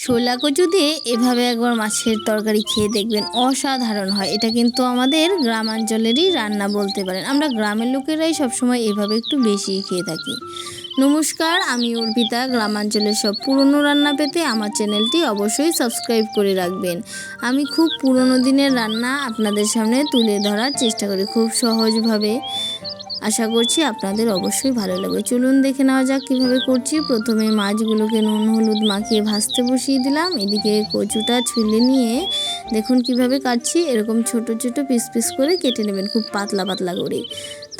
শোলা কচু দিয়ে এভাবে একবার মাছের তরকারি খেয়ে দেখবেন, অসাধারণ হয়। এটা কিন্তু আমাদের গ্রামাঞ্চলেরই রান্না বলতে পারেন। আমরা গ্রামের লোকেরাই সবসময় এভাবে একটু বেশি খেয়ে থাকি। নমস্কার, আমি অর্পিতা। গ্রামাঞ্চলের সব পুরনো রান্না পেতে আমার চ্যানেলটি অবশ্যই সাবস্ক্রাইব করে রাখবেন। আমি খুব পুরনো দিনের রান্না আপনাদের সামনে তুলে ধরার চেষ্টা করি, খুব সহজভাবে। আশা করছি আপনাদের অবশ্যই ভালো লাগবে। চলুন দেখে নেওয়া যাক কীভাবে করছি। প্রথমে মাছগুলোকে নুন হলুদ মাখিয়ে ভাজতে বসিয়ে দিলাম। এদিকে কচুটা ছুলে নিয়ে দেখুন কিভাবে কাটছি। এরকম ছোট ছোট পিস পিস করে কেটে নেবেন, খুব পাতলা পাতলা করে।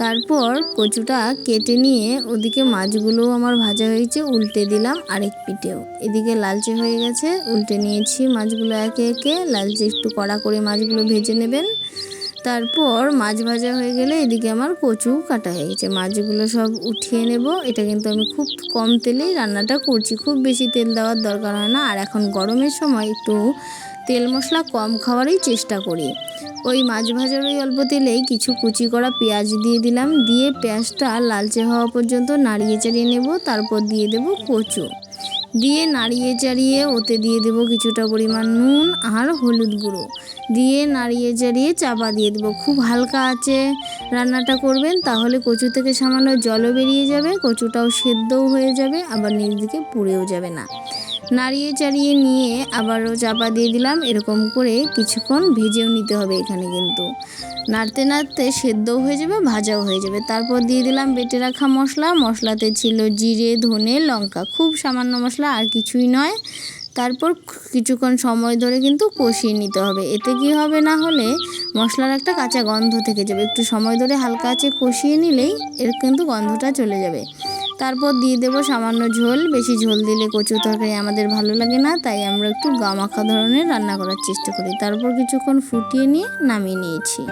তারপর কচুটা কেটে নিয়ে ওদিকে মাছগুলোও আমার ভাজা হয়েছে, উল্টে দিলাম আরেক পিঠেও। এদিকে লালচে হয়ে গেছে, উল্টে নিয়েছি মাছগুলো একে একে। লালচে একটু কড়া করে মাছগুলো ভেজে নেবেন। তারপর মাছ ভাজা হয়ে গেলে এদিকে আমার কচু কাটা হয়ে গেছে। মাছগুলো সব উঠিয়ে নেব। এটা কিন্তু আমি খুব কম তেলেই রান্নাটা করছি, খুব বেশি তেল দেওয়ার দরকার হয় না। আর এখন গরমের সময় একটু তেল মশলা কম খাওয়ারই চেষ্টা করি। ওই মাছ ভাজার ওই অল্প তেলেই কিছু কুচি করা পেঁয়াজ দিয়ে দিলাম। দিয়ে পেঁয়াজটা লালচে হওয়া পর্যন্ত নাড়িয়ে চাড়িয়ে নেব। তারপর দিয়ে দেব কচু, দিয়ে নাড়িয়ে চাড়িয়ে ওতে দিয়ে দেব কিছুটা পরিমাণ নুন আর হলুদ গুঁড়ো, দিয়ে নাড়িয়ে চাড়িয়ে চাপা দিয়ে দেবো। খুব হালকা আঁচে রান্নাটা করবেন, তাহলে কচু থেকে সামান্য জলও বেরিয়ে যাবে, কচুটাও সেদ্ধও হয়ে যাবে, আবার নিচ দিকে পুড়েও যাবে না। নাড়িয়ে চাড়িয়ে নিয়ে আবারও চাপা দিয়ে দিলাম। এরকম করে কিছুক্ষণ ভেজেও নিতে হবে। এখানে কিন্তু নাড়তে নাড়তে সেদ্ধও হয়ে যাবে, ভাজাও হয়ে যাবে। তারপর দিয়ে দিলাম বেটে রাখা মশলা। মশলাতে ছিল জিরে ধনে লঙ্কা, খুব সামান্য মশলা, আর কিছুই নয়। তারপর কিছুক্ষণ সময় ধরে কিন্তু কষিয়ে নিতে হবে। এতে কি হবে, না হলে মশলার একটা কাঁচা গন্ধ থেকে যাবে। একটু সময় ধরে হালকা আঁচে কষিয়ে নিলেই এর কিন্তু গন্ধটা চলে যাবে। তারপর দিয়ে দেবো সামান্য ঝোল। বেশি ঝোল দিলে কচু তরকারি আমাদের ভালো লাগে না, তাই আমরা একটু গা মাখা ধরনের রান্না করার চেষ্টা করি। তারপর কিছুক্ষণ ফুটিয়ে নিয়ে নামিয়ে নিয়েছি।